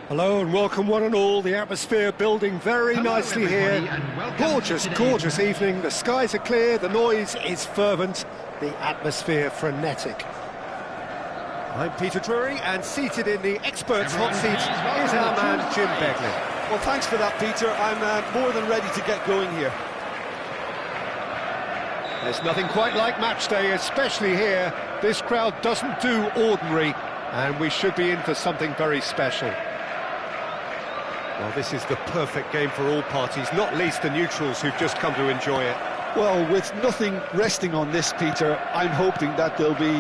Hello and welcome one and all. The atmosphere building very nicely here. Gorgeous, gorgeous evening. The skies are clear, the noise is fervent, the atmosphere frenetic. I'm Peter Drury, and seated in the experts' hot seat is our man Jim Begley. Well, thanks for that, Peter. I'm more than ready to get going here. There's nothing quite like match day, especially here. This crowd doesn't do ordinary, and we should be in for something very special. Well, this is the perfect game for all parties, not least the neutrals who've just come to enjoy it. Well, with nothing resting on this, Peter, I'm hoping that there'll be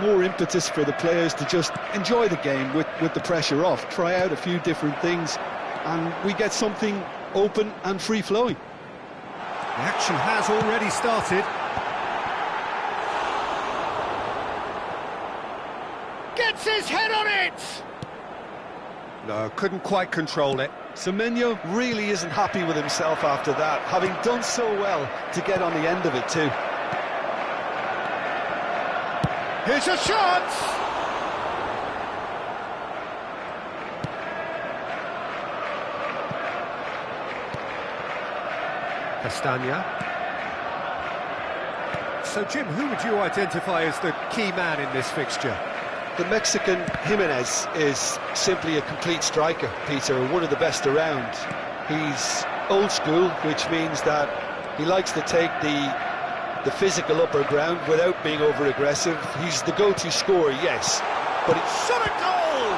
more impetus for the players to just enjoy the game with the pressure off, try out a few different things, and we get something open and free-flowing. The action has already started. Gets his head on it! No, couldn't quite control it. Semenyo really isn't happy with himself after that, having done so well to get on the end of it too. Here's a shot! Castagna. So, Jim, who would you identify as the key man in this fixture? The Mexican Jimenez is simply a complete striker, Peter, one of the best around. He's old school, which means that he likes to take the physical upper ground without being over-aggressive. He's the go-to scorer, yes, but it's shot a goal!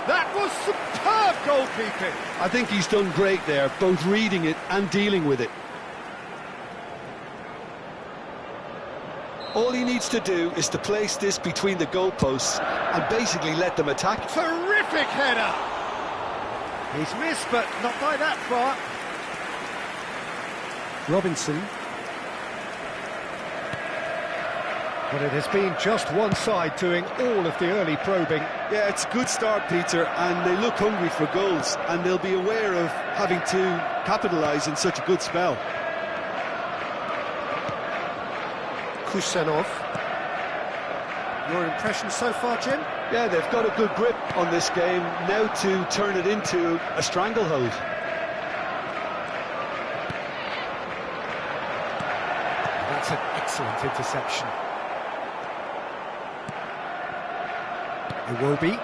That was superb goalkeeping! I think he's done great there, both reading it and dealing with it. All he needs to do is to place this between the goalposts and basically let them attack. Terrific header! He's missed, but not by that far. Robinson. But it has been just one side doing all of the early probing. Yeah, it's a good start, Peter, and they look hungry for goals, and they'll be aware of having to capitalise in such a good spell. Kusanov. Your impression so far, Jim? Yeah, they've got a good grip on this game, now to turn it into a stranglehold. That's an excellent interception. Iwobi.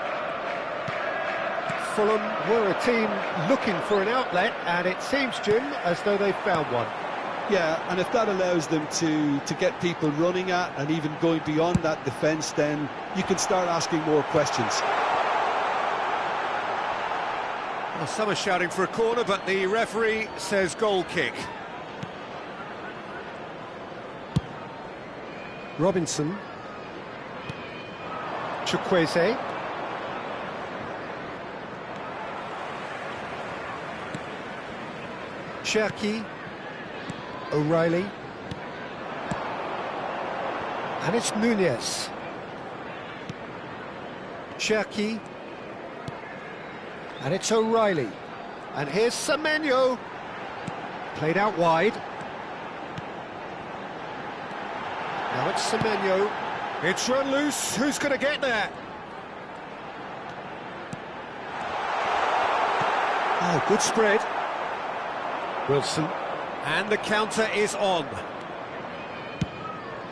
Fulham were a team looking for an outlet, and it seems, Jim, as though they've found one. Yeah, and if that allows them to get people running at and even going beyond that defence, then you can start asking more questions. Well, some are shouting for a corner, but the referee says goal kick. Robinson. Chukwueze. Cherki. O'Reilly. And it's Nunez. Cherki. And it's O'Reilly. And here's Semenyo. Played out wide. Now it's Semenyo. It's run loose. Who's going to get there? Oh, good spread. Wilson. And the counter is on.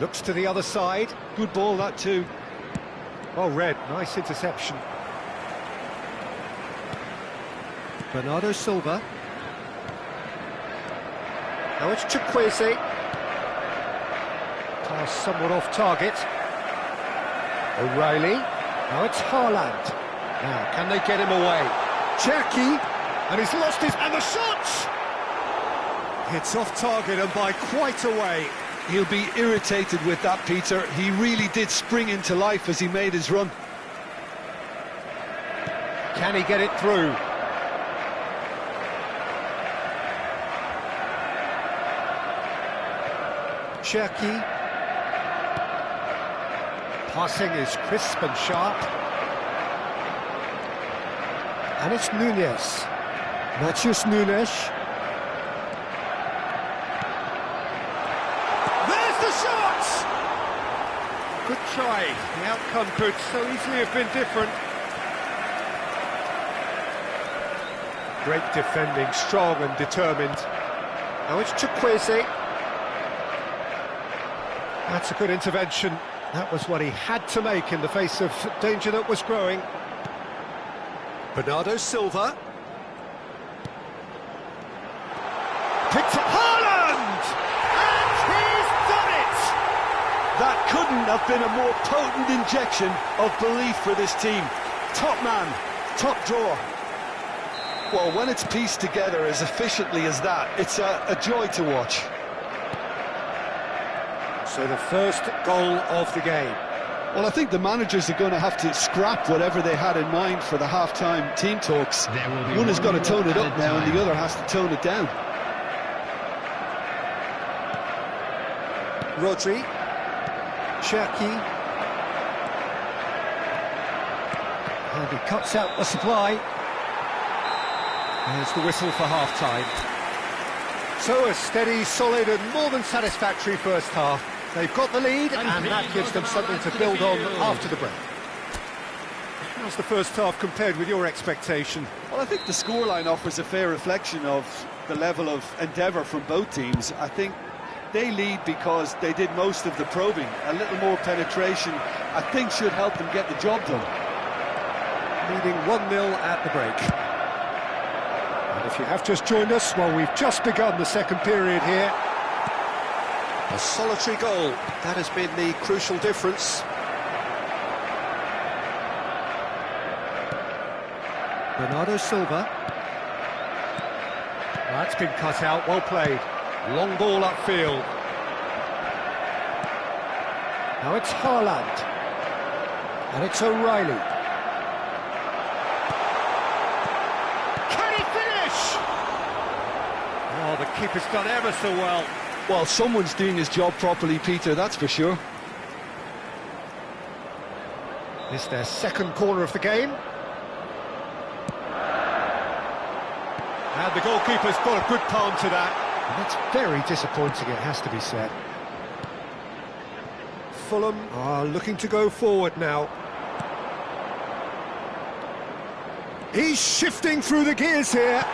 Looks to the other side. Good ball, that too. Well read, nice interception. Bernardo Silva. Now it's Chukwueze. Pass somewhat off target. O'Reilly. Now it's Haaland. Now, can they get him away? Cherki. And he's lost his... And the shot! It's off target and by quite a way. He'll be irritated with that, Peter. He really did spring into life as he made his run. Can he get it through? Cherki. Passing is crisp and sharp. And it's Nunez. Matheus Nunes. Good try. The outcome could so easily have been different. Great defending, strong and determined. Now it's Chukwueze. That's a good intervention. That was what he had to make in the face of danger that was growing. Bernardo Silva. Picked up Haaland! And he's done it! That couldn't have been a more potent injection of belief for this team. Top man, top drawer. Well, when it's pieced together as efficiently as that, it's a joy to watch. So the first goal of the game. Well, I think the managers are going to have to scrap whatever they had in mind for the half-time team talks. One has got to tone it up now and the other has to tone it down. Rodri. Cherki. And he cuts out the supply. There's the whistle for half-time. So a steady, solid and more than satisfactory first half. They've got the lead and that gives them something to build on after the break. How's the first half compared with your expectation? Well, I think the scoreline offers a fair reflection of the level of endeavour from both teams. I think they lead because they did most of the probing. A little more penetration, I think, should help them get the job done. Leading 1-0 at the break. And if you have just joined us, well, we've just begun the second period here. A solitary goal, that has been the crucial difference. Bernardo Silva. That's been cut out, well played. Long ball upfield. Now it's Haaland. And it's O'Reilly. Can he finish? Oh, the keeper's done ever so well. Well, someone's doing his job properly, Peter, that's for sure. This is their second corner of the game. And the goalkeeper's got a good palm to that. And that's very disappointing, it has to be said. Fulham are looking to go forward now. He's shifting through the gears here.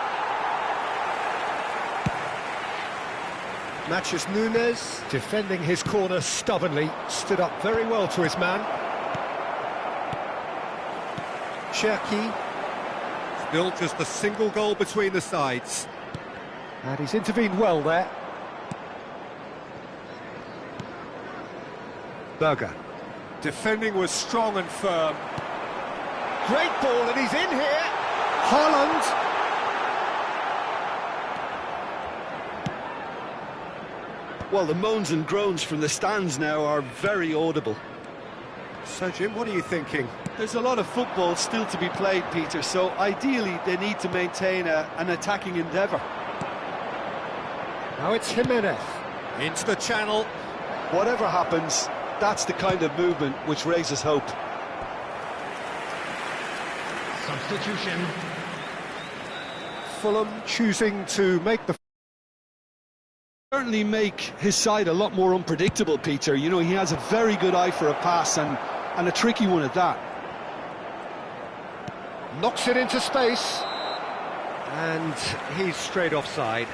Matheus Nunes, defending his corner stubbornly, stood up very well to his man. Cherki, still just a single goal between the sides. And he's intervened well there. Berger. Defending was strong and firm. Great ball, and he's in here. Haaland. Well, the moans and groans from the stands now are very audible. So, Jim, what are you thinking? There's a lot of football still to be played, Peter, so ideally they need to maintain an attacking endeavour. Now it's Jimenez. Into the channel. Whatever happens, that's the kind of movement which raises hope. Substitution. Fulham choosing to make the... Certainly make his side a lot more unpredictable, Peter. You know, he has a very good eye for a pass and a tricky one at that. Knocks it into space. And he's straight offside.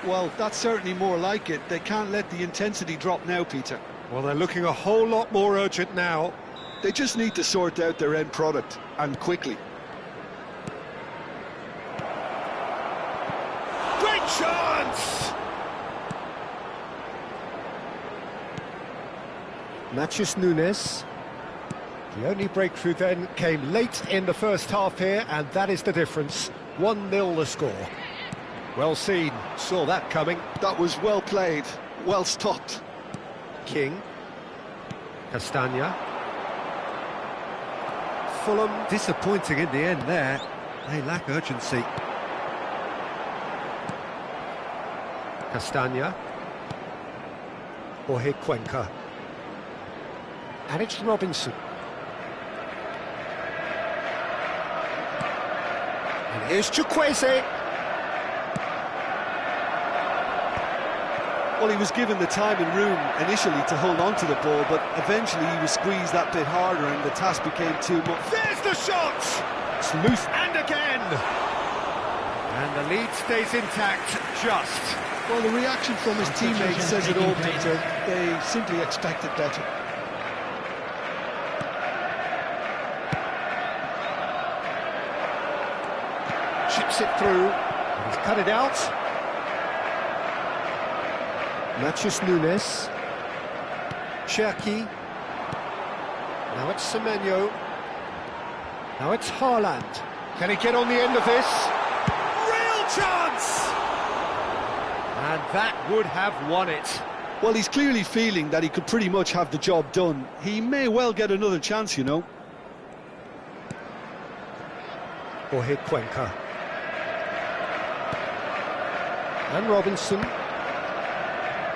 Well, that's certainly more like it. They can't let the intensity drop now, Peter. Well, they're looking a whole lot more urgent now. They just need to sort out their end product, and quickly. Great chance! Matheus Nunes. The only breakthrough then came late in the first half here, and that is the difference. 1-0 the score. Well seen, saw that coming. That was well played, well stopped. King. Castagna. Fulham disappointing in the end there. They lack urgency. Castagna. Jorge Cuenca. And it's Robinson. And here's Chukwueze. Well, he was given the time and room initially to hold on to the ball, but eventually he was squeezed that bit harder and the task became too much. There's the shot! It's loose and again! And the lead stays intact, just. Well, the reaction from his teammates says it all, Peter. They simply expected better. Chips it through. He's cut it out. Matheus Nunes. Cherki. Now it's Semenyo. Now it's Haaland. Can he get on the end of this? Real chance! And that would have won it. Well, he's clearly feeling that he could pretty much have the job done. He may well get another chance, you know. Jorge Cuenca. And Robinson.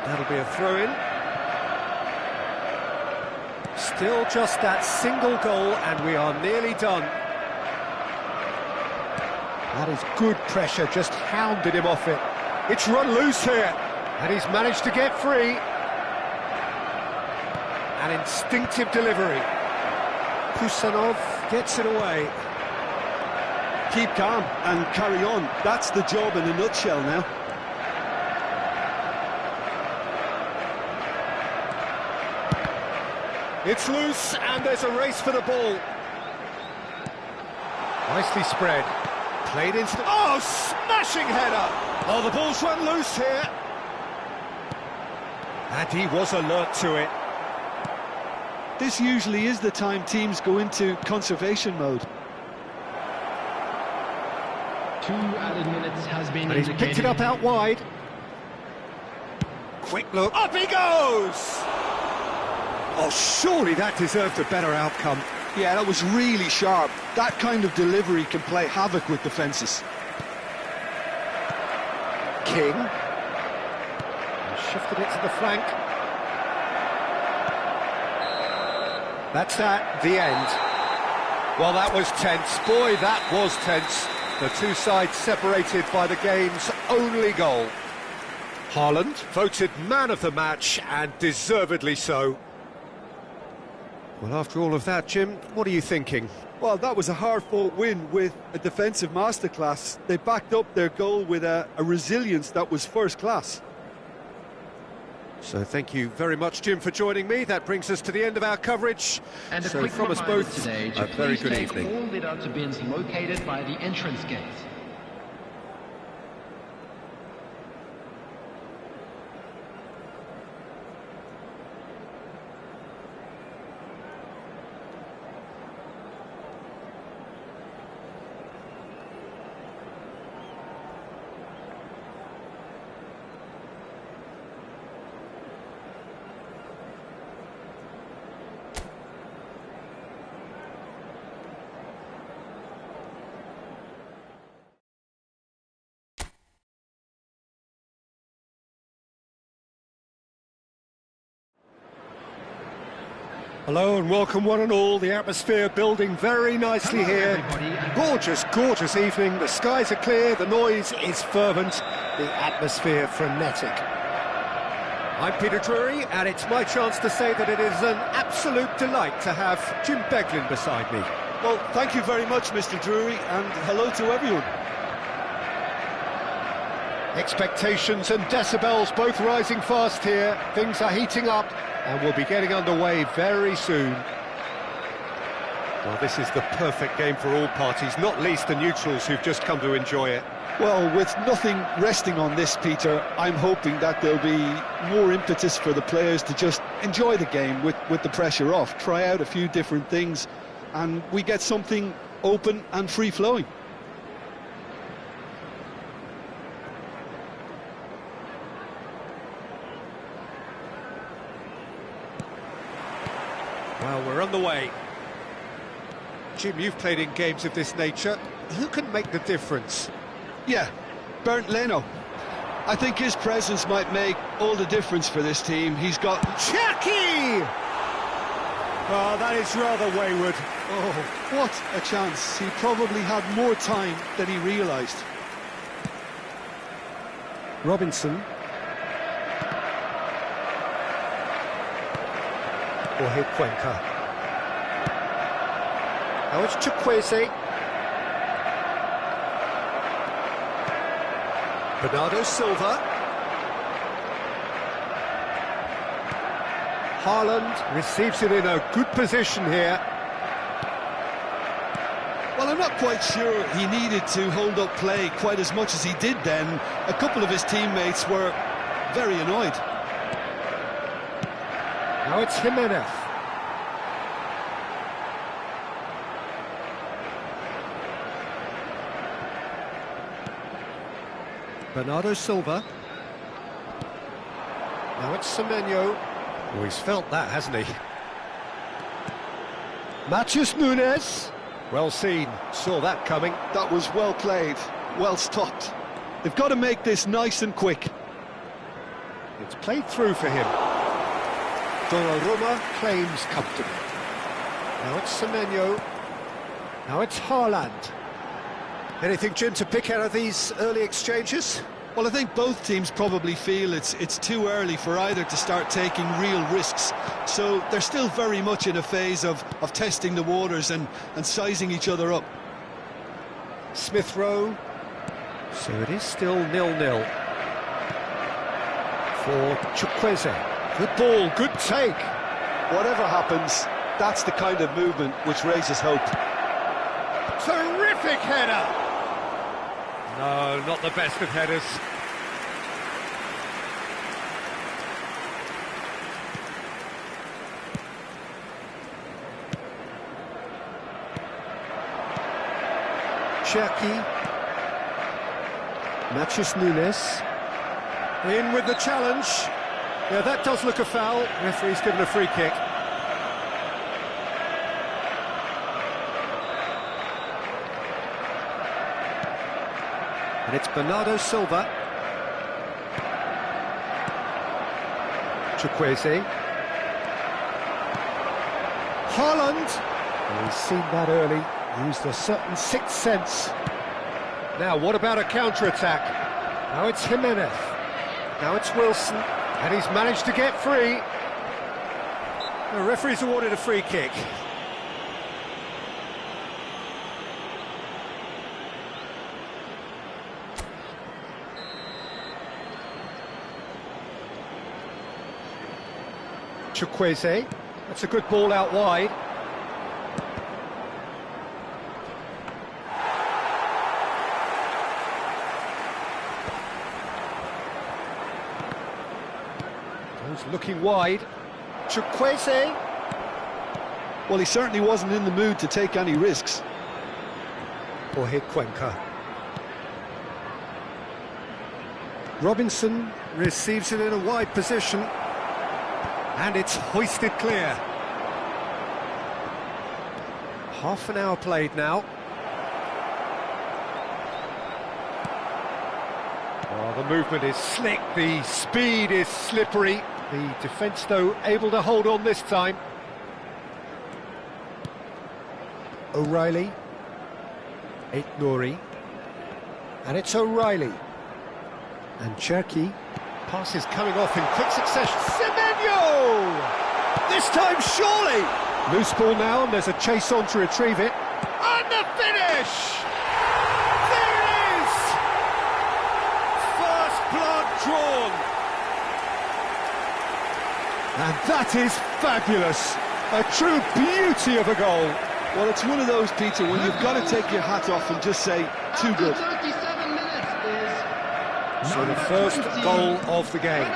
That'll be a throw-in. Still just that single goal, and we are nearly done. That is good pressure, just hounded him off it. It's run loose here, and he's managed to get free. An instinctive delivery. Kusanov gets it away. Keep calm and carry on. That's the job in a nutshell now. It's loose, and there's a race for the ball. Nicely spread. Played into the... Oh, smashing header! Oh, the ball's run loose here. And he was alert to it. This usually is the time teams go into conservation mode. 2 added minutes has been And he's picked it up out wide. Quick look. Up he goes! Oh, surely that deserved a better outcome. Yeah, that was really sharp. That kind of delivery can play havoc with defences. King. And shifted it to the flank. That's that, the end. Well, that was tense. Boy, that was tense. The two sides separated by the game's only goal. Haaland voted man of the match, and deservedly so. Well, after all of that, Jim, what are you thinking? Well, that was a hard-fought win with a defensive masterclass. They backed up their goal with a resilience that was first class. So thank you very much, Jim, for joining me. That brings us to the end of our coverage. And so from us both, today a very good evening. All lit-up to bins located by the entrance gate. Hello and welcome one and all. The atmosphere building very nicely here. Gorgeous, gorgeous evening. The skies are clear, the noise is fervent, the atmosphere frenetic. I'm Peter Drury, and it's my chance to say that it is an absolute delight to have Jim Beglin beside me. Well, thank you very much, Mr. Drury, and hello to everyone. Expectations and decibels both rising fast here. Things are heating up, and we'll be getting underway very soon. Well, this is the perfect game for all parties, not least the neutrals who've just come to enjoy it. Well, with nothing resting on this, Peter, I'm hoping that there'll be more impetus for the players to just enjoy the game with the pressure off, try out a few different things, and we get something open and free-flowing. Well, we're on the way. Jim, you've played in games of this nature. Who can make the difference? Yeah, Bernd Leno. I think his presence might make all the difference for this team. He's got... Cherki! Oh, that is rather wayward. Oh, what a chance. He probably had more time than he realised. Robinson. Jorge Cuenca. Now it's Chukwueze. Bernardo Silva. Haaland receives it in a good position here. Well, I'm not quite sure he needed to hold up play quite as much as he did then. A couple of his teammates were very annoyed. Now it's Jimenez. Bernardo Silva. Now it's Semenyo. Oh, he's felt that, hasn't he? Matheus Nunes. Well seen, saw that coming. That was well played, well stopped. They've got to make this nice and quick. It's played through for him. Donnarumma claims comfortably. Now it's Semenyo. Now it's Haaland. Anything, Jim, to pick out of these early exchanges? Well, I think both teams probably feel it's too early for either to start taking real risks. So they're still very much in a phase of testing the waters and sizing each other up. Smith Rowe. So it is still 0-0. For Chukwueze. Good ball, good take. Whatever happens, that's the kind of movement which raises hope. Terrific header! No, not the best of headers. Cherki. Matheus Nunes. In with the challenge. Yeah, that does look a foul. Referee's given a free kick. And it's Bernardo Silva. Chukwueze. Haaland. Well, he's seen that early, used a certain sixth sense. Now, what about a counter-attack? Now it's Jimenez. Now it's Wilson. And he's managed to get free. The referee's awarded a free kick. Chukwueze, that's a good ball out wide. Goes looking wide. Chukwueze. Well, he certainly wasn't in the mood to take any risks. Or hit Cuenca. Robinson receives it in a wide position. And it's hoisted clear. Half an hour played now. Oh, the movement is slick, the speed is slippery. The defence, though, able to hold on this time. O'Reilly. Aït-Nouri. And it's O'Reilly. And Cherki. Passes coming off in quick succession. Semenyo! This time, surely! Loose ball now, and there's a chase on to retrieve it. And the finish! There it is! First blood drawn. And that is fabulous. A true beauty of a goal. Well, it's one of those, Peter, when you've got to take your hat off and just say, too good. So the first goal of the game.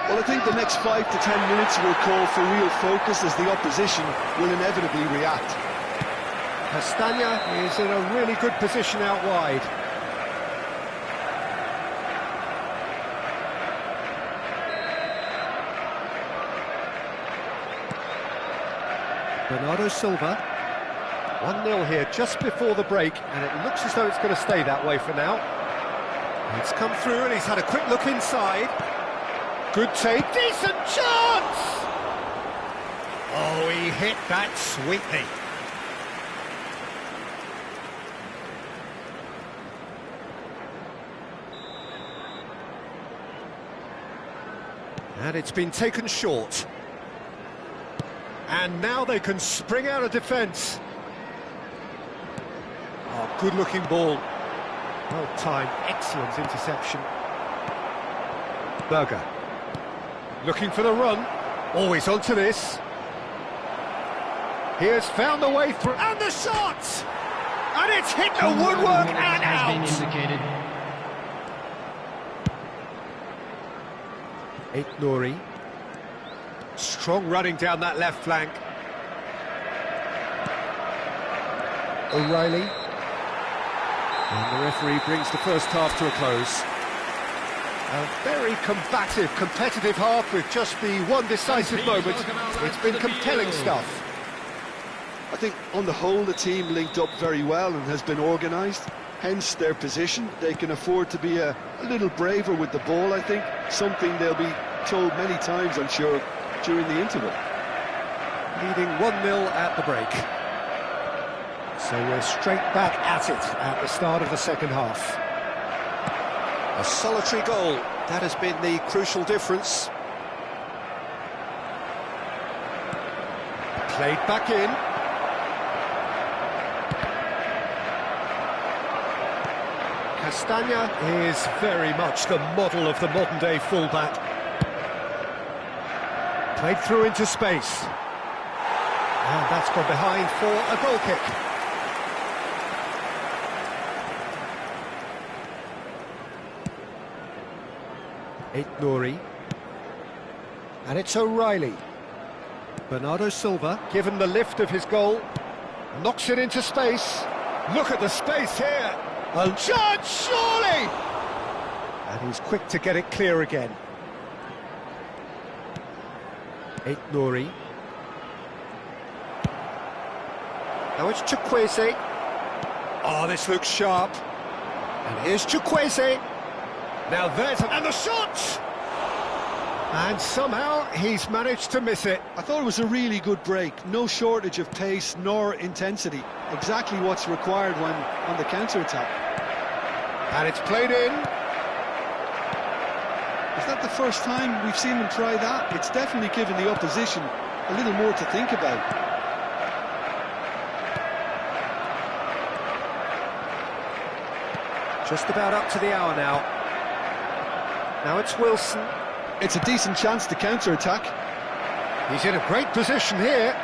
Well, I think the next 5 to 10 minutes will call for real focus as the opposition will inevitably react. Castagna is in a really good position out wide. Bernardo Silva. 1-0 here just before the break, and it looks as though it's going to stay that way for now. It's come through and he's had a quick look inside. Good take, decent chance! Oh, he hit that sweetly. And it's been taken short. And now they can spring out of defence. Oh, good-looking ball. Well timed, excellent interception. Berger. Looking for the run. Always onto this. He has found the way through. And the shot! And it's hit the woodwork and out! Nouri. Strong running down that left flank. O'Reilly. And the referee brings the first half to a close. A very combative, competitive half with just the one decisive moment. It's been compelling stuff. I think on the whole the team linked up very well and has been organised, hence their position. They can afford to be a little braver with the ball, I think, something they'll be told many times, I'm sure, during the interval. Leading 1-0 at the break. So we're straight back at it at the start of the second half. A solitary goal, that has been the crucial difference. Played back in. Castagna is very much the model of the modern-day fullback. Played through into space. And that's gone behind for a goal kick. Nouri. And it's O'Reilly. Bernardo Silva, given the lift of his goal, knocks it into space. Look at the space here. A chance, surely! And he's quick to get it clear again. Nouri. Now it's Chukwueze. Oh, this looks sharp. And here's Chukwueze. Now there's and the shot! And somehow he's managed to miss it. I thought it was a really good break. No shortage of pace nor intensity. Exactly what's required when on the counter-attack. And it's played in. Is that the first time we've seen them try that? It's definitely given the opposition a little more to think about. Just about up to the hour now. Now it's Wilson. It's a decent chance to counter-attack. He's in a great position here.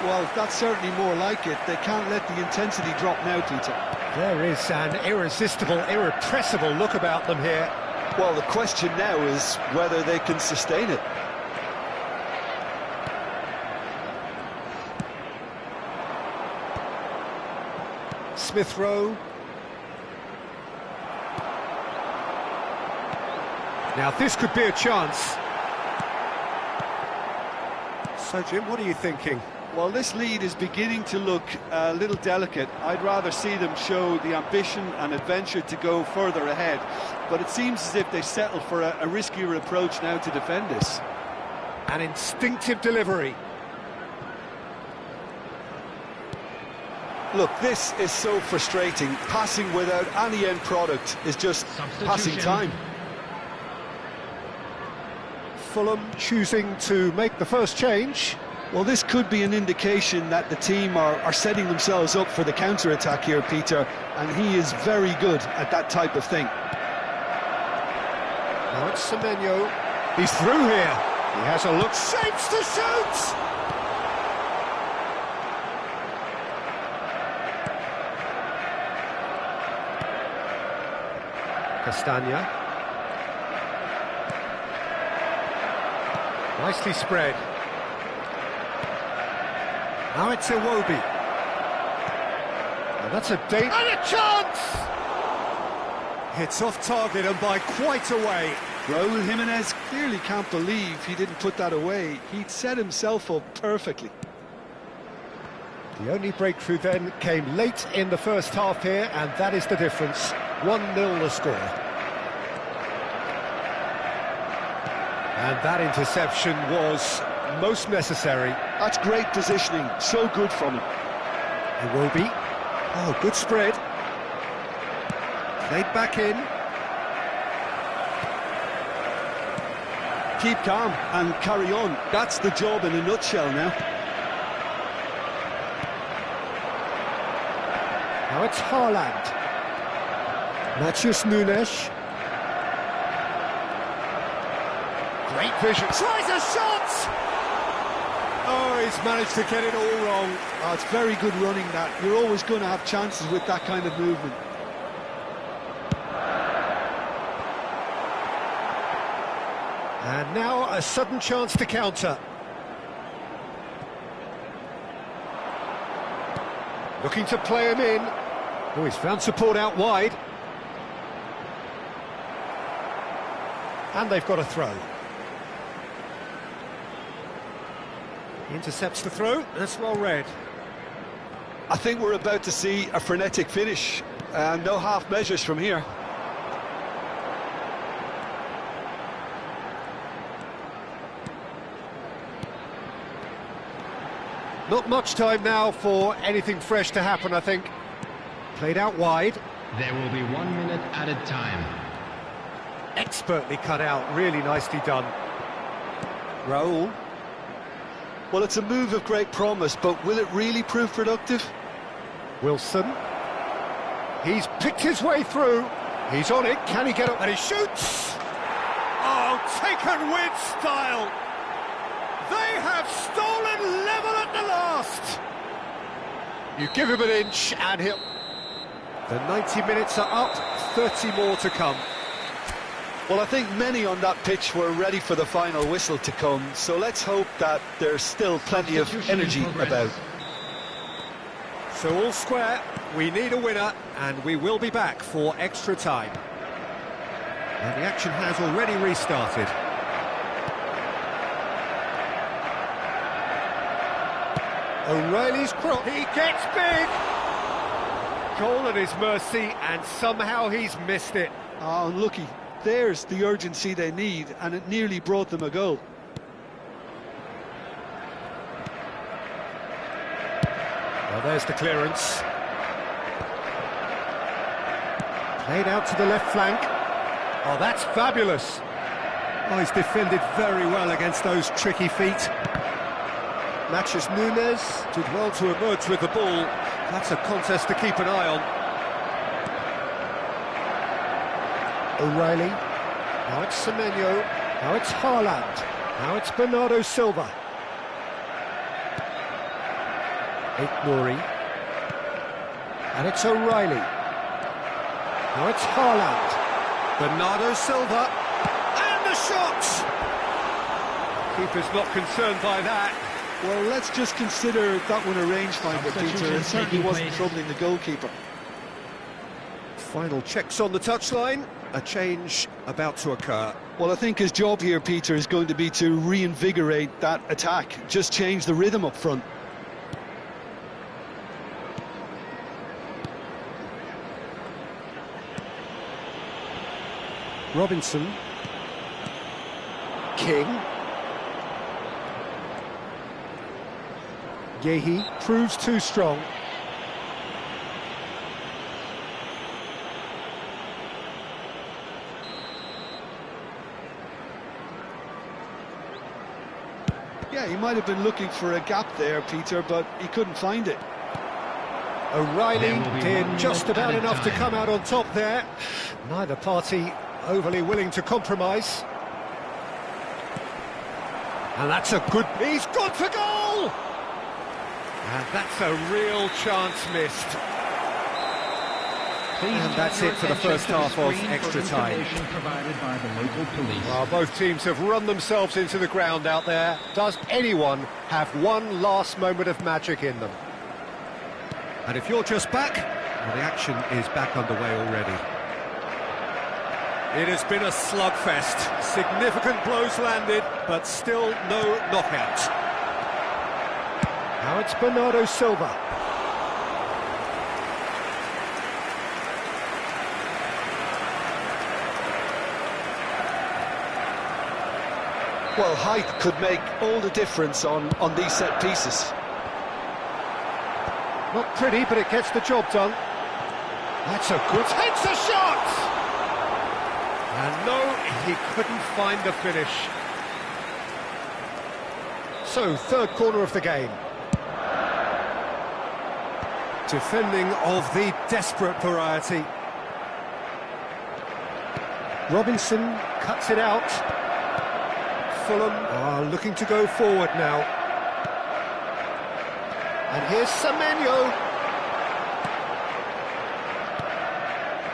Well, that's certainly more like it. They can't let the intensity drop now, Peter. There is an irresistible, irrepressible look about them here. Well, the question now is whether they can sustain it. Smith Rowe. Now this could be a chance. So Jim, what are you thinking? Well, this lead is beginning to look a little delicate. I'd rather see them show the ambition and adventure to go further ahead. But it seems as if they settle for a riskier approach now to defend this. An instinctive delivery. Look, this is so frustrating. Passing without any end product is just passing time. Fulham choosing to make the first change. Well, this could be an indication that the team are setting themselves up for the counter-attack here, Peter, and he is very good at that type of thing. Now it's Semenyo. He's through here. He has a look. Shapes to shoot! Castagna. Nicely spread. Now it's Iwobi. And that's a danger. And a chance! It's off target and by quite a way. Raúl Jiménez clearly can't believe he didn't put that away. He'd set himself up perfectly. The only breakthrough then came late in the first half here, and that is the difference. 1-0 the score. And that interception was most necessary. That's great positioning, so good from him. Iwobi. Oh, good spread. Played back in. Keep calm and carry on. That's the job in a nutshell now. Now it's Haaland. Matheus Nunes. Great vision. Tries a shot! Oh, he's managed to get it all wrong. Oh, it's very good running that. You're always going to have chances with that kind of movement. And now a sudden chance to counter. Looking to play him in. Oh, he's found support out wide. And they've got a throw. He intercepts the throw, that's well read. I think we're about to see a frenetic finish. No half measures from here. Not much time now for anything fresh to happen, I think. Played out wide. There will be 1 minute added time. Expertly cut out, really nicely done. Raul. Well, it's a move of great promise, but will it really prove productive? Wilson. He's picked his way through. He's on it. Can he get up? And he shoots! Oh, taken with style! They have stolen level at the last! You give him an inch and he'll... The 90 minutes are up, 30 more to come. Well, I think many on that pitch were ready for the final whistle to come, so let's hope that there's still plenty of energy about. So all square, we need a winner, and we will be back for extra time. And the action has already restarted. O'Reilly's cross, he gets big! Goal at his mercy, and somehow he's missed it. Oh, unlucky. There's the urgency they need, and it nearly brought them a goal. Well, there's the clearance. Played out to the left flank. Oh, that's fabulous. Oh, he's defended very well against those tricky feet. Matches Nunes, did well to emerge with the ball. That's a contest to keep an eye on. O'Reilly, now it's Semenyo, now it's Haaland, now it's Bernardo Silva. Nuri, and it's O'Reilly. Now it's Haaland, Bernardo Silva, and the shot! Keeper's not concerned by that. Well, let's just consider that one a rangefinder, Peter. It certainly wasn't troubling the goalkeeper. Final checks on the touchline. A change about to occur. Well, I think his job here, Peter, is going to be to reinvigorate that attack. Just change the rhythm up front. Robinson. King. Yehi proves too strong. Yeah, he might have been looking for a gap there, Peter, but he couldn't find it. O'Reilly did just about enough to come out on top there. Neither party overly willing to compromise. And that's a good... He's gone for goal! And that's a real chance missed. And that's it for the first half of extra time. Provided by the local police. Well, both teams have run themselves into the ground out there. Does anyone have one last moment of magic in them? And if you're just back, well, the action is back underway already. It has been a slugfest. Significant blows landed, but still no knockout. Now it's Bernardo Silva. Well, height could make all the difference on these set pieces. Not pretty, but it gets the job done. That's a good... Takes a shot! And no, he couldn't find the finish. So, third corner of the game. Defending of the desperate variety. Robinson cuts it out. Fulham are looking to go forward now. And here's Semenyo.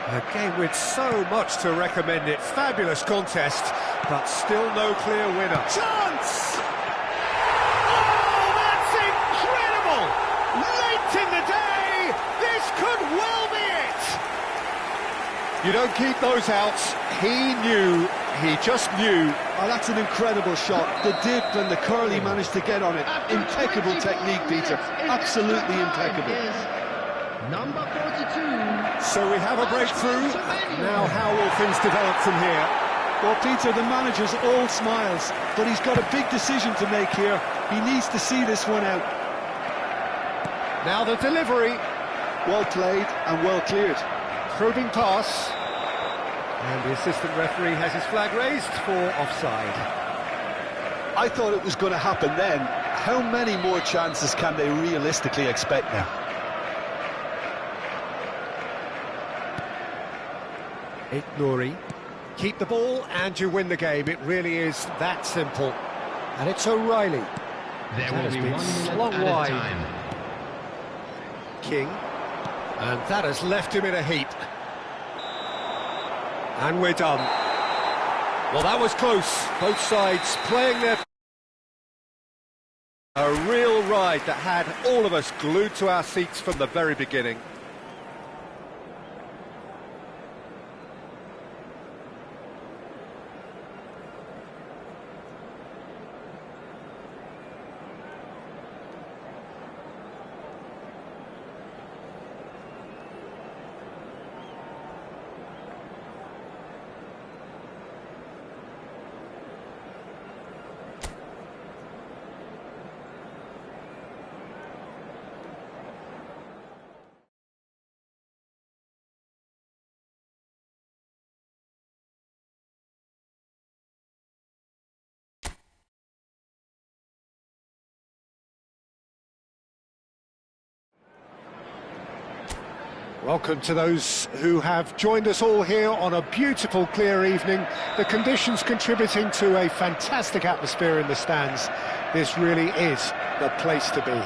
A game with so much to recommend it. Fabulous contest, but still no clear winner. Chance! Oh, that's incredible! Late in the day, this could well be it! You don't keep those outs. He knew, he just knew. Oh, that's an incredible shot. The dip and the curl he managed to get on it. Impeccable technique, Peter. Absolutely impeccable. Number 42. So we have a breakthrough. Now how will things develop from here? Well, Peter, the manager's all smiles, but he's got a big decision to make here. He needs to see this one out. Now the delivery. Well played and well cleared. Probing pass. And the assistant referee has his flag raised for offside. I thought it was going to happen then. How many more chances can they realistically expect now? Nuri. Keep the ball and you win the game. It really is that simple. And it's O'Reilly. There will be 1 minute slung added wide. time. King. And that has left him in a heap. And we're done. Well, that was close. Both sides playing their... A real ride that had all of us glued to our seats from the very beginning. Welcome to those who have joined us all here on a beautiful, clear evening. The conditions contributing to a fantastic atmosphere in the stands. This really is the place to be.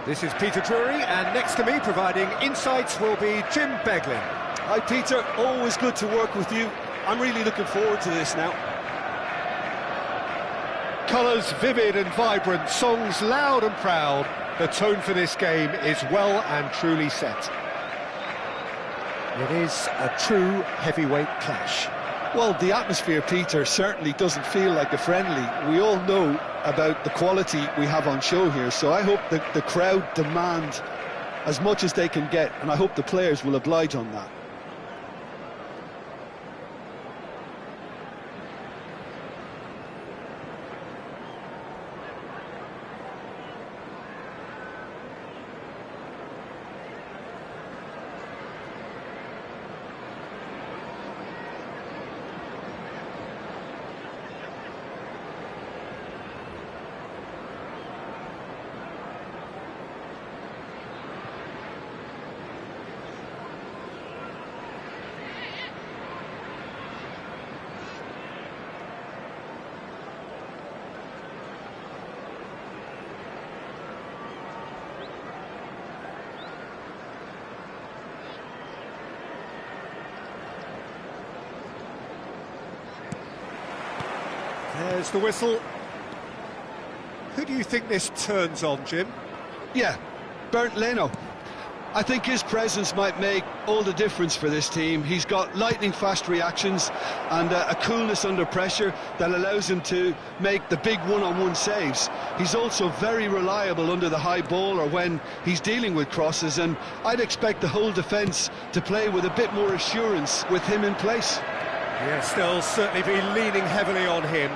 This is Peter Drury, and next to me, providing insights, will be Jim Beglin. Hi, Peter. Always good to work with you. I'm really looking forward to this now. Colours vivid and vibrant, songs loud and proud. The tone for this game is well and truly set. It is a true heavyweight clash. Well, the atmosphere, Peter, certainly doesn't feel like a friendly. We all know about the quality we have on show here, so I hope that the crowd demand as much as they can get, and I hope the players will oblige on that. There's the whistle. Who do you think this turns on, Jim? Yeah, Bernd Leno. I think his presence might make all the difference for this team. He's got lightning-fast reactions and a coolness under pressure that allows him to make the big one-on-one saves. He's also very reliable under the high ball or when he's dealing with crosses, and I'd expect the whole defence to play with a bit more assurance with him in place. Yes, they'll certainly be leaning heavily on him.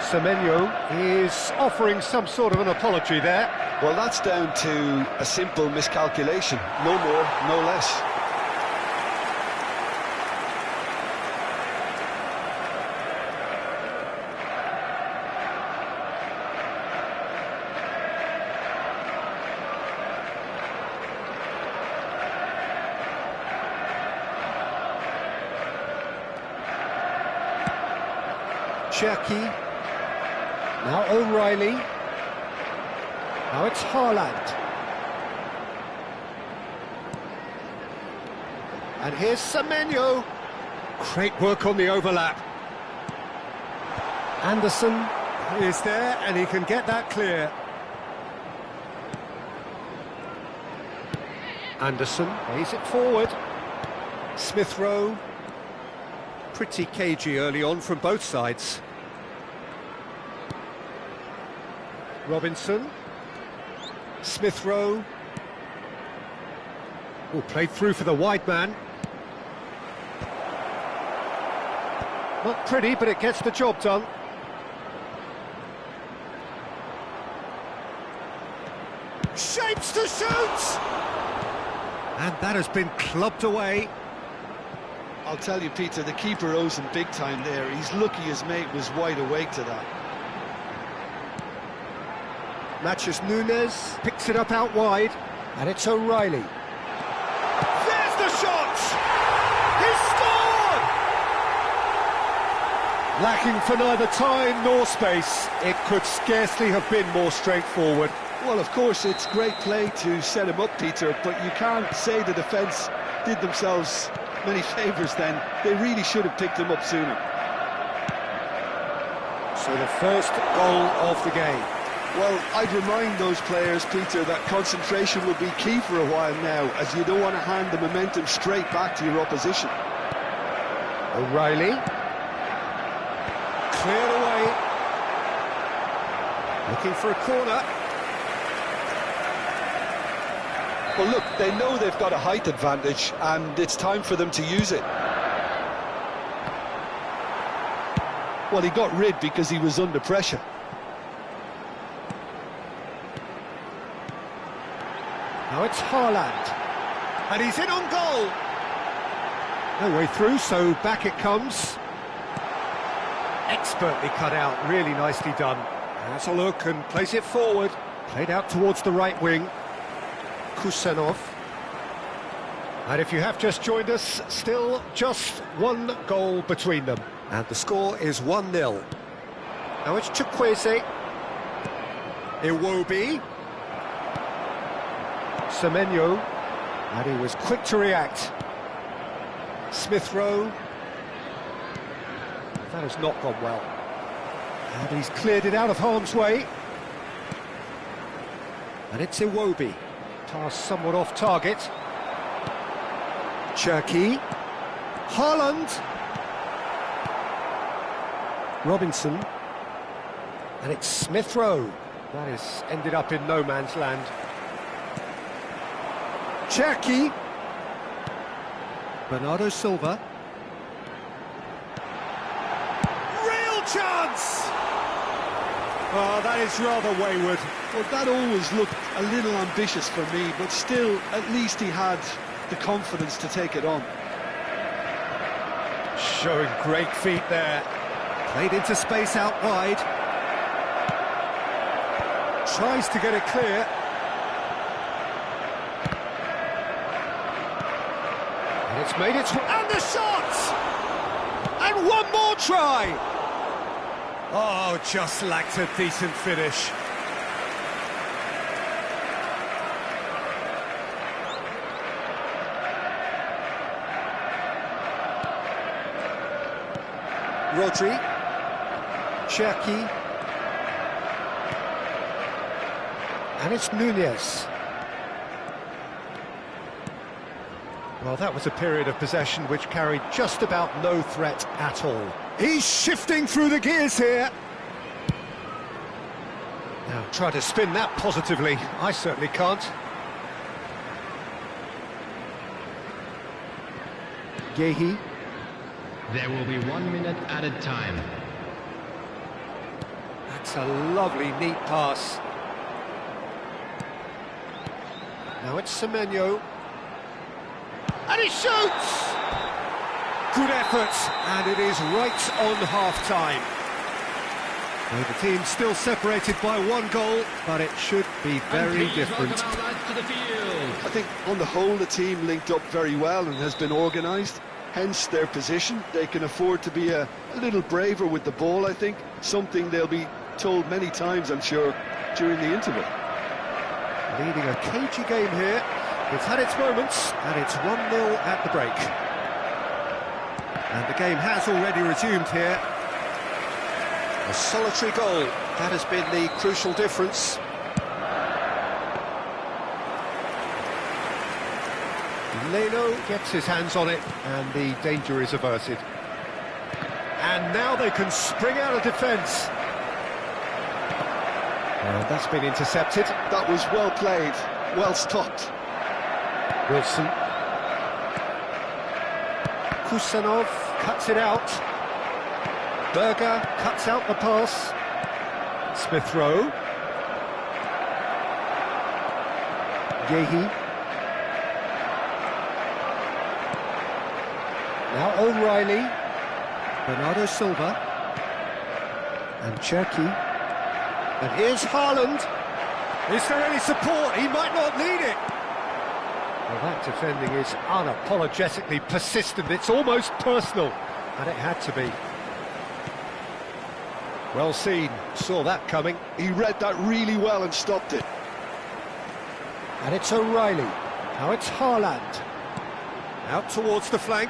Semenyo is offering some sort of an apology there. Well, that's down to a simple miscalculation. No more, no less. Cherky. Now O'Reilly. Now it's Haaland. And here's Semenyo. Great work on the overlap. Anderson is there, and he can get that clear. Anderson plays it forward. Smith Rowe. Pretty cagey early on from both sides. Robinson. Smith Rowe. Oh, played through for the wide man. Not pretty, but it gets the job done. Shapes to shoot! And that has been clubbed away. I'll tell you, Peter, the keeper owes him big time there. He's lucky his mate was wide awake to that. Matches Nunes, picks it up out wide, and it's O'Reilly. There's the shot! He scored! Lacking for neither time nor space, it could scarcely have been more straightforward. Well, of course, it's great play to set him up, Peter, but you can't say the defence did themselves many favours then. They really should have picked him up sooner. So the first goal of the game. Well, I'd remind those players, Peter, that concentration will be key for a while now, as you don't want to hand the momentum straight back to your opposition. O'Reilly. Cleared away. Looking for a corner. Well, look, they know they've got a height advantage, and it's time for them to use it. Well, he got rid because he was under pressure. Now it's Haaland. And he's in on goal. No way through, so back it comes. Expertly cut out, really nicely done. Has a look and plays it forward. Played out towards the right wing. Kusanov. And if you have just joined us, still just one goal between them. And the score is 1-0. Now it's Chukwueze. Iwobi. Semenyo. And he was quick to react. Smith Rowe. That has not gone well. And he's cleared it out of harm's way. And it's Iwobi. Task somewhat off target. Cherky. Haaland. Robinson. And it's Smith Rowe. That has ended up in no man's land. Cherky. Bernardo Silva. Real chance! Oh, that is rather wayward. Well, that always looked a little ambitious for me, but still, at least he had the confidence to take it on. Showing great feet there. Played into space out wide. Tries to get it clear. And it's made it... And the shot! And one more try! Oh, just lacked a decent finish. Rodri. Cherky. And it's Nunes. Well, that was a period of possession which carried just about no threat at all. He's shifting through the gears here. Now, try to spin that positively. I certainly can't. Gehi. There will be 1 minute added time. That's a lovely, neat pass. Now it's Semenyo. And he shoots! Good effort, and it is right on half-time. Well, the team's still separated by one goal, but it should be very different. I think, on the whole, the team linked up very well and has been organised. hence their position. They can afford to be a little braver with the ball, I think. Something they'll be told many times, I'm sure, during the interval. Leading a cagey game here. It's had its moments, and it's 1-0 at the break. And the game has already resumed here. A solitary goal, that has been the crucial difference. Leno gets his hands on it, and the danger is averted. And now they can spring out of defence. And that's been intercepted. That was well played, well stopped. Wilson. Kusanov cuts it out. Berger cuts out the pass. Smith Rowe. Yehi. Now O'Reilly. Bernardo Silva. And Cherky. And here's Haaland. Is there any support? He might not need it. Well, that defending is unapologetically persistent. It's almost personal. And it had to be. Well seen. Saw that coming. He read that really well and stopped it. And it's O'Reilly. Now it's Haaland. Out towards the flank.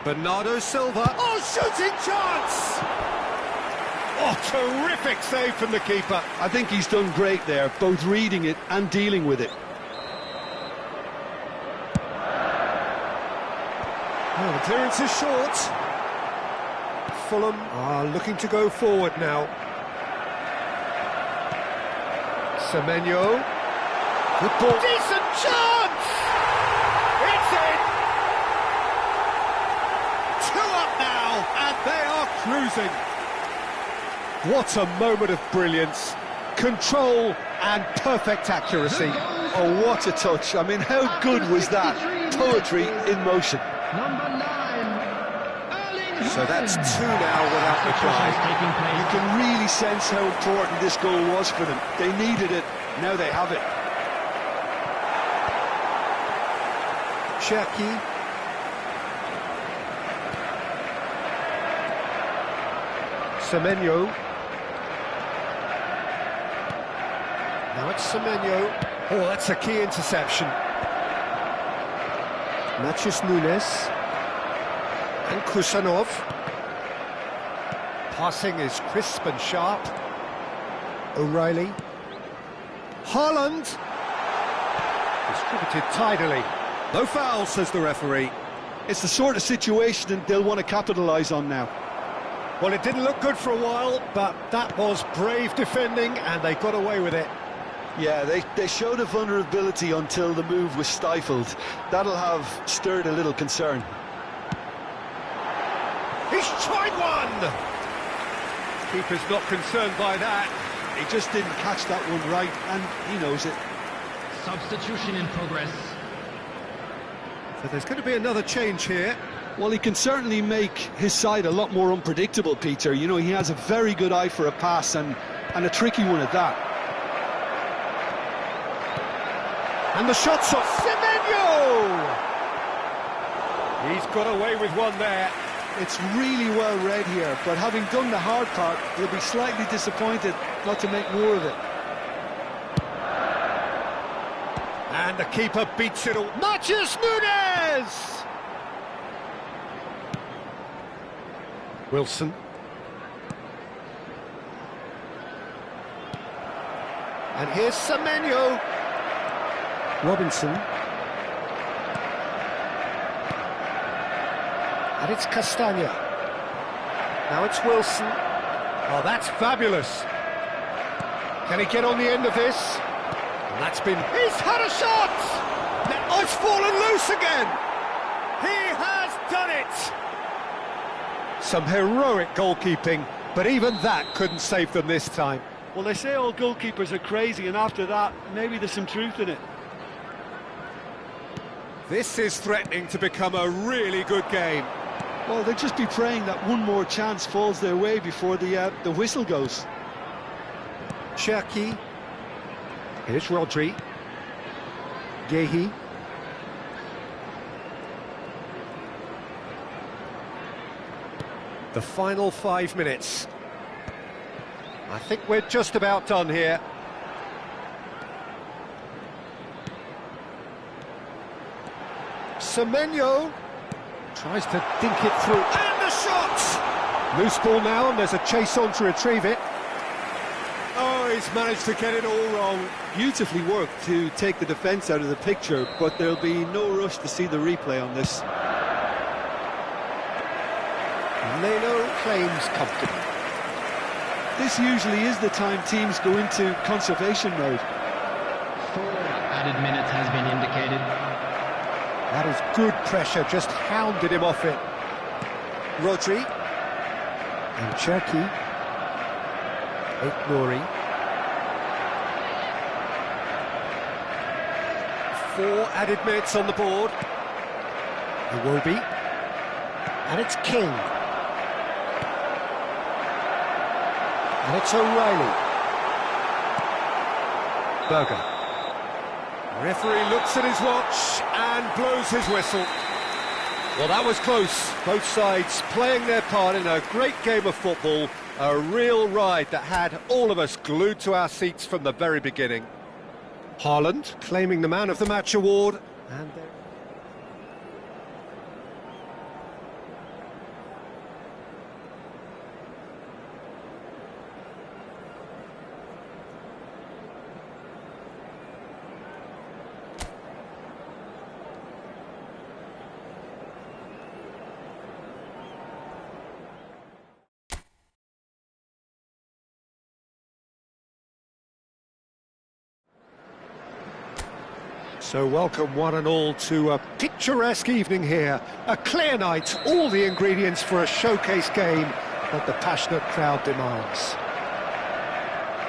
Bernardo Silva. Oh, shooting chance! Oh, terrific save from the keeper. I think he's done great there, both reading it and dealing with it. Oh, the clearance is short. Fulham are looking to go forward now. Semenyo. Good ball. Decent chance! It's in! 2 up now, and they are cruising. What a moment of brilliance. Control and perfect accuracy. Oh, what a touch. I mean, how good was that? Poetry in motion. Number 9. So that's 2 now without reply. You can really sense how important this goal was for them. They needed it, now they have it. Cherky. Semenyo. Now it's Semenyo. Oh, that's a key interception. Matheus Nunes. And Kusanov. Passing is crisp and sharp. O'Reilly. Haaland. Distributed tidily. No foul, says the referee. It's the sort of situation that they'll want to capitalise on now. Well, it didn't look good for a while, but that was brave defending, and they got away with it. Yeah, they showed a vulnerability until the move was stifled. That'll have stirred a little concern. He's tried one! Keeper's not concerned by that. He just didn't catch that one right, and he knows it. Substitution in progress. So there's going to be another change here. Well, he can certainly make his side a lot more unpredictable, Peter. You know, he has a very good eye for a pass, and a tricky one at that. And the shot's off. Semenyo! He's got away with one there. It's really well read here, but having done the hard part, he'll be slightly disappointed not to make more of it. And the keeper beats it all. Matheus Nunes! Wilson. And here's Semenyo. Robinson. And it's Castagna. Now it's Wilson. Oh, that's fabulous. Can he get on the end of this? And that's been... He's had a shot! Now it's fallen loose again! He has done it! Some heroic goalkeeping, but even that couldn't save them this time. Well, they say all goalkeepers are crazy, and after that, maybe there's some truth in it. This is threatening to become a really good game. Well, they'll just be praying that one more chance falls their way before the whistle goes. Cherky. Here's Rodri. Yehi. The final 5 minutes. I think we're just about done here. Semenyo tries to dink it through, and the shot! Loose ball now, and there's a chase on to retrieve it. Oh, he's managed to get it all wrong. Beautifully worked to take the defence out of the picture, but there'll be no rush to see the replay on this. Leno claims comfortably. This usually is the time teams go into conservation mode. 4 added minutes has been indicated. That is good pressure, just hounded him off it. Rodri. And Cherki. Nori. 4 added minutes on the board. Iwobi. And it's King. And it's O'Reilly. Berger. Referee looks at his watch and blows his whistle. Well, that was close. Both sides playing their part in a great game of football. A real ride that had all of us glued to our seats from the very beginning. Haaland claiming the Man of the Match award. And there... So welcome one and all to a picturesque evening here. A clear night, all the ingredients for a showcase game that the passionate crowd demands.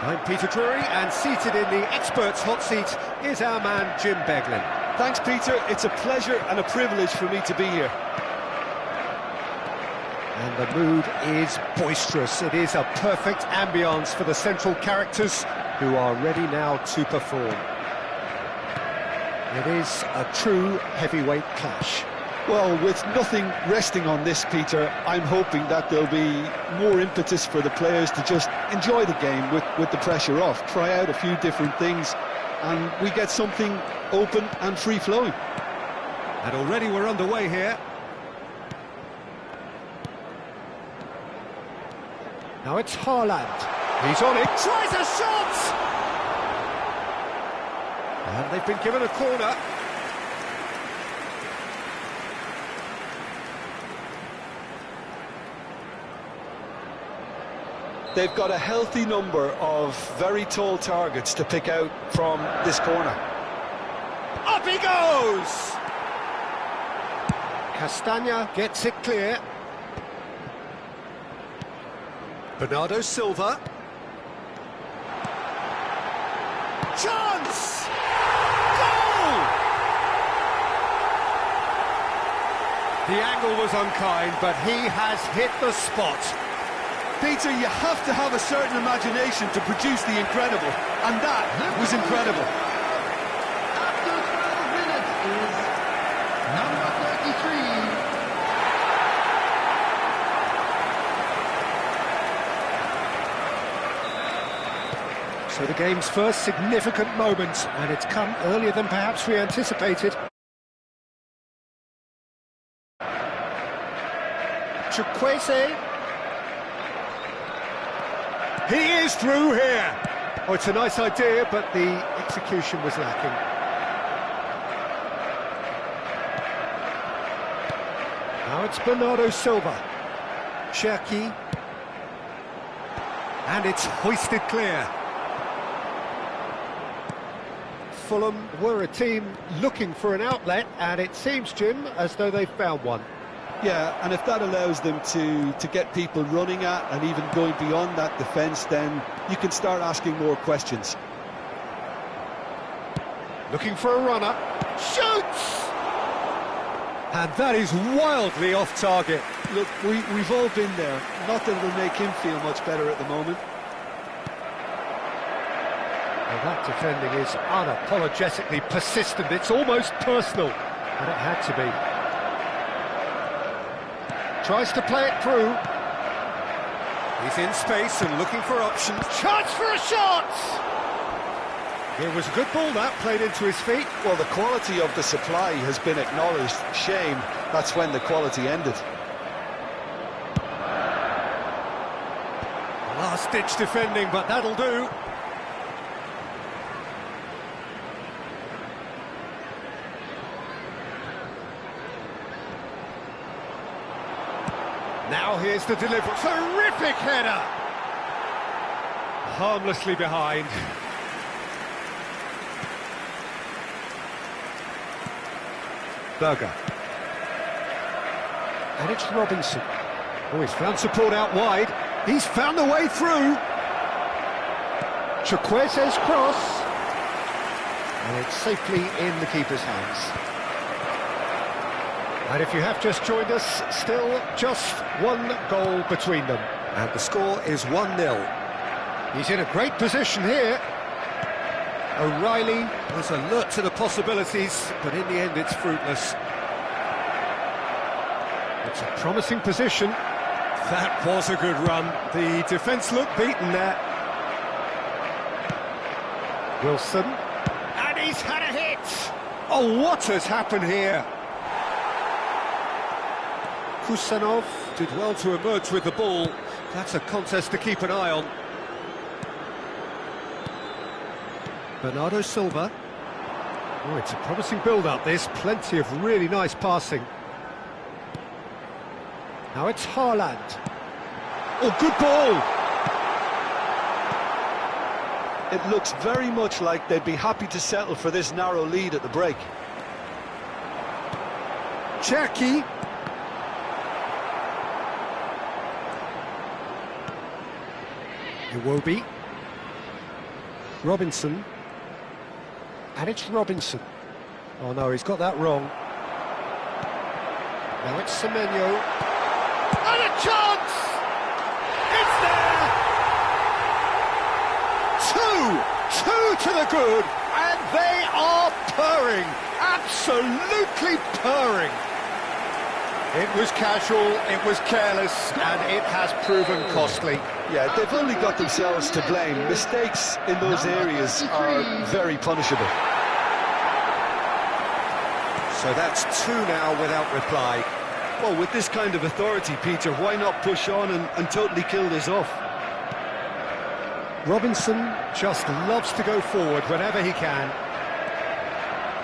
I'm Peter Drury, and seated in the experts' hot seat is our man Jim Beglin. Thanks, Peter. It's a pleasure and a privilege for me to be here. And the mood is boisterous. It is a perfect ambience for the central characters who are ready now to perform. It is a true heavyweight clash. Well, with nothing resting on this, Peter, I'm hoping that there'll be more impetus for the players to just enjoy the game with the pressure off, try out a few different things, and we get something open and free-flowing. And already we're underway here. Now it's Haaland. He's on it, tries a shot! And they've been given a corner. They've got a healthy number of very tall targets to pick out from this corner. Up he goes! Castagna gets it clear. Bernardo Silva. Chance! Goal! The angle was unkind, but he has hit the spot. Peter, you have to have a certain imagination to produce the incredible, and that was incredible. After 12 minutes is number 33. So the game's first significant moment, and it's come earlier than perhaps we anticipated. Chukwueze. He is through here. Oh, it's a nice idea, but the execution was lacking. Now it's Bernardo Silva. Cherki. And it's hoisted clear. Fulham were a team looking for an outlet, and it seems, Jim, as though they've found one. Yeah, and if that allows them to get people running at and even going beyond that defence, then you can start asking more questions. Looking for a runner. Shoots! And that is wildly off target. Look, we've all been there. Not that it'll make him feel much better at the moment. Well, that defending is unapologetically persistent. It's almost personal, and it had to be. Tries to play it through. He's in space and looking for options. Chance for a shot! It was a good ball that, played into his feet. Well, the quality of the supply has been acknowledged. Shame, that's when the quality ended. Last-ditch defending, but that'll do. Now here's the delivery. Terrific header! Harmlessly behind. Berger. And it's Robinson. Oh, he's found support out wide. He's found a way through. Chukwueze's cross. And it's safely in the keeper's hands. And if you have just joined us, still just one goal between them. And the score is 1-0. He's in a great position here. O'Reilly was alert to the possibilities, but in the end it's fruitless. It's a promising position. That was a good run. The defence looked beaten there. Wilson. And he's had a hit! Oh, what has happened here? Kusanov did well to emerge with the ball. That's a contest to keep an eye on. Bernardo Silva. Oh, it's a promising build-up, this. Plenty of really nice passing. Now it's Haaland. Oh, good ball! It looks very much like they'd be happy to settle for this narrow lead at the break. Cherki. Iwobi. Robinson. And it's Robinson. Oh no, he's got that wrong. Now it's Semenyo. And a chance! It's there! Two to the good, and they are purring. Absolutely purring. It was casual, it was careless, and it has proven costly. Yeah, they've only got themselves to blame. Mistakes in those areas are very punishable. So that's two now without reply. Well, with this kind of authority, Peter, why not push on and totally kill this off? Robinson just loves to go forward whenever he can.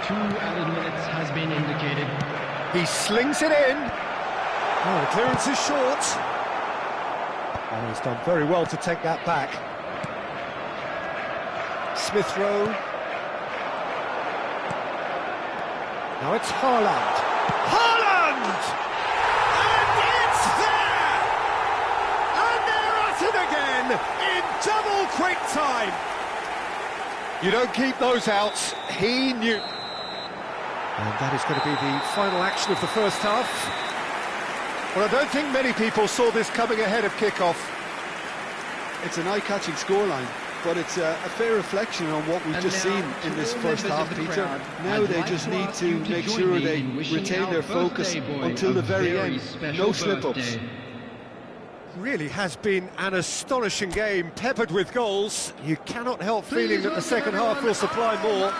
2 added minutes has been indicated. He slings it in. Oh, the clearance is short. Oh, he's done very well to take that back. Smith Rowe. Now it's Haaland. Haaland! And it's there! And they're at it again in double quick time. You don't keep those outs. He knew. And that is going to be the final action of the first half. Well, I don't think many people saw this coming ahead of kick-off. It's an eye-catching scoreline, but it's a fair reflection on what we've just seen in this first half, Peter. Now they just need to make sure they retain their focus until the very end. No slip-ups. Really has been an astonishing game, peppered with goals. You cannot help feeling that the second half will supply more.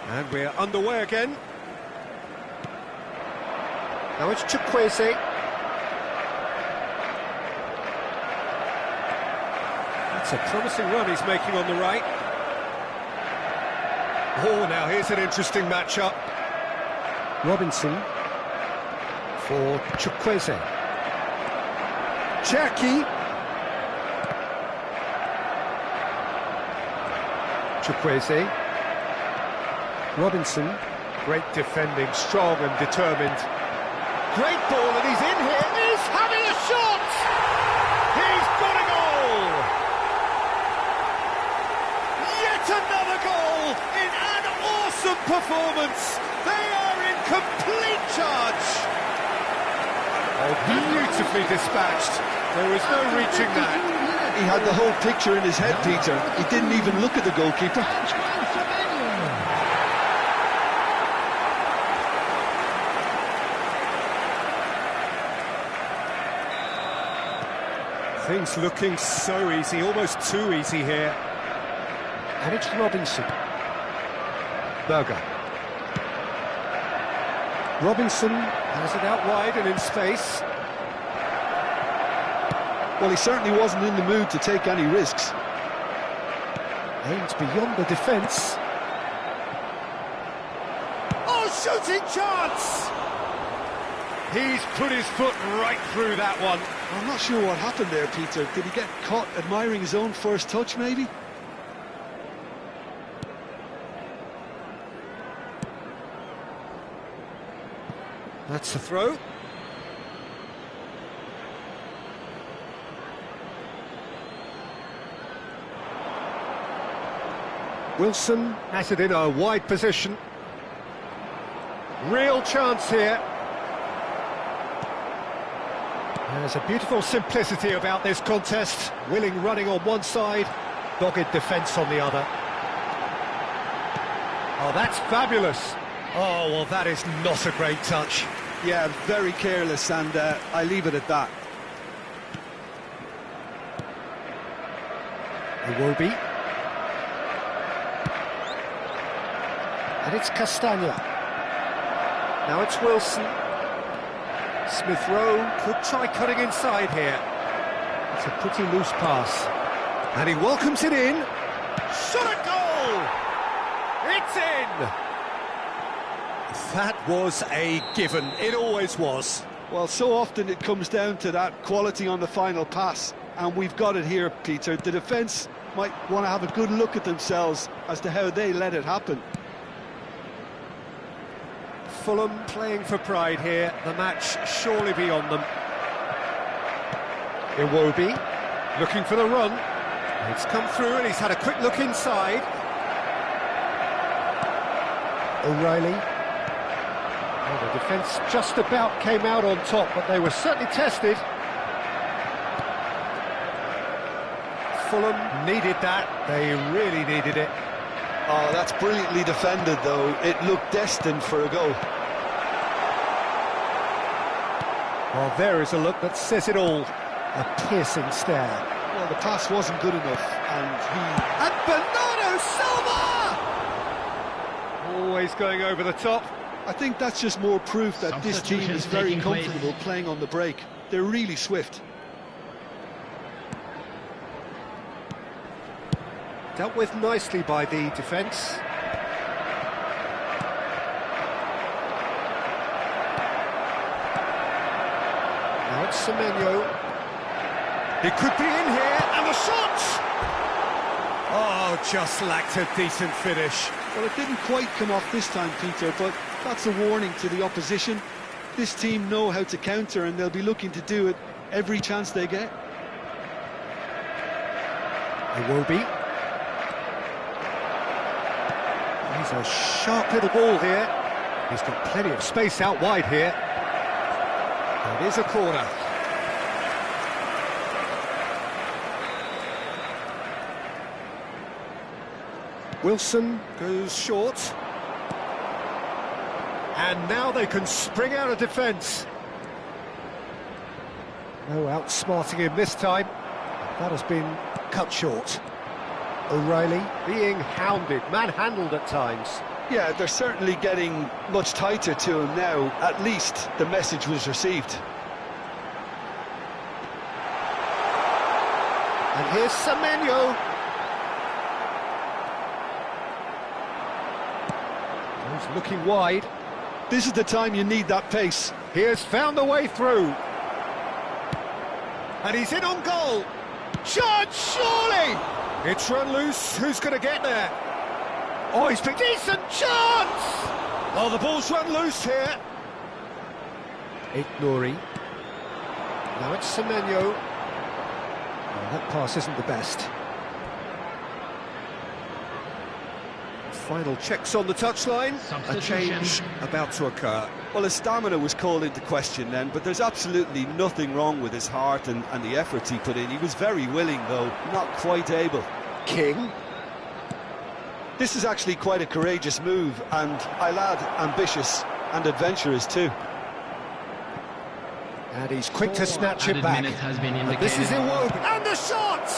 And we're underway again. Now it's Chukwueze. That's a promising run he's making on the right. Oh, now here's an interesting matchup. Robinson for Chukwueze. Cherki. Chukwueze. Robinson, great defending, strong and determined. Great ball, and he's in here. He's having a shot! He's got a goal! Yet another goal in an awesome performance. They are in complete charge. Oh, beautifully dispatched. There was no reaching that. He had the whole picture in his head, Peter. He didn't even look at the goalkeeper. Things looking so easy, almost too easy here. And it's Robinson. Berger. Robinson has it out wide and in space. Well, he certainly wasn't in the mood to take any risks. Aims beyond the defence. Oh, shooting chance! He's put his foot right through that one. I'm not sure what happened there, Peter. Did he get caught admiring his own first touch, maybe? That's the throw. Wilson has it in a wide position. Real chance here. There's a beautiful simplicity about this contest. Willing running on one side, dogged defence on the other. Oh, that's fabulous. Oh, well, that is not a great touch. Yeah, very careless, and I leave it at that. Iwobi. And it's Castagna. Now it's Wilson. Smith Rowe could try cutting inside here. It's a pretty loose pass. And he welcomes it in. Shot a goal! It's in! That was a given. It always was. Well, so often it comes down to that quality on the final pass, and we've got it here, Peter. The defence might want to have a good look at themselves as to how they let it happen. Fulham playing for pride here. The match surely beyond them. Iwobi looking for the run. It's come through and he's had a quick look inside. O'Reilly. Well, the defence just about came out on top, but they were certainly tested. Fulham needed that. They really needed it. Oh, that's brilliantly defended, though. It looked destined for a goal. Well, there is a look that says it all. A piercing stare. Well, the pass wasn't good enough, And Bernardo Silva! Always going over the top. I think that's just more proof that this team is very comfortable playing on the break. They're really swift. Dealt with nicely by the defence. Now it's Semenyo. It could be in here, and the shot! Oh, just lacked a decent finish. Well, it didn't quite come off this time, Peter, but that's a warning to the opposition. This team know how to counter, and they'll be looking to do it every chance they get. Iwobi. He's a sharp little ball here. He's got plenty of space out wide here. It is a corner. Wilson goes short. And now they can spring out of defence. No outsmarting him this time. That has been cut short. O'Reilly being hounded, manhandled at times. Yeah, they're certainly getting much tighter to him now. At least the message was received. And here's Semenyo. He's looking wide. This is the time you need that pace. He has found the way through. And he's in on goal. Chance, surely! It's run loose. Who's going to get there? Oh, he's picked decent chance! Oh, the ball's run loose here. Nouri. Now it's Semenyo. Oh, that pass isn't the best. Final checks on the touchline. A change about to occur. Well, his stamina was called into question then, but there's absolutely nothing wrong with his heart and the efforts he put in. He was very willing, though, not quite able. King. This is actually quite a courageous move, and I'll add ambitious and adventurous too. And he's quick to snatch it back. And this is Iwobi. And the shot!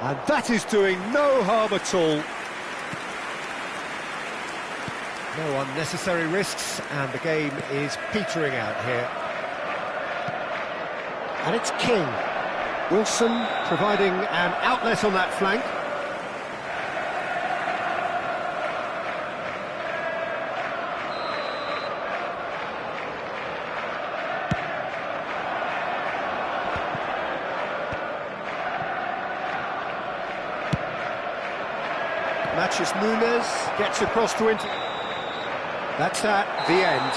And that is doing no harm at all. No unnecessary risks, and the game is petering out here. And it's King. Wilson providing an outlet on that flank. Matches Nunes, gets across to Inter. That's at the end.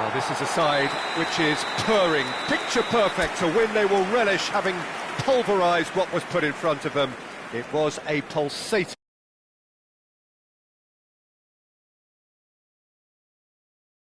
Oh, this is a side which is purring, picture perfect. To win, they will relish having pulverised what was put in front of them. It was a pulsating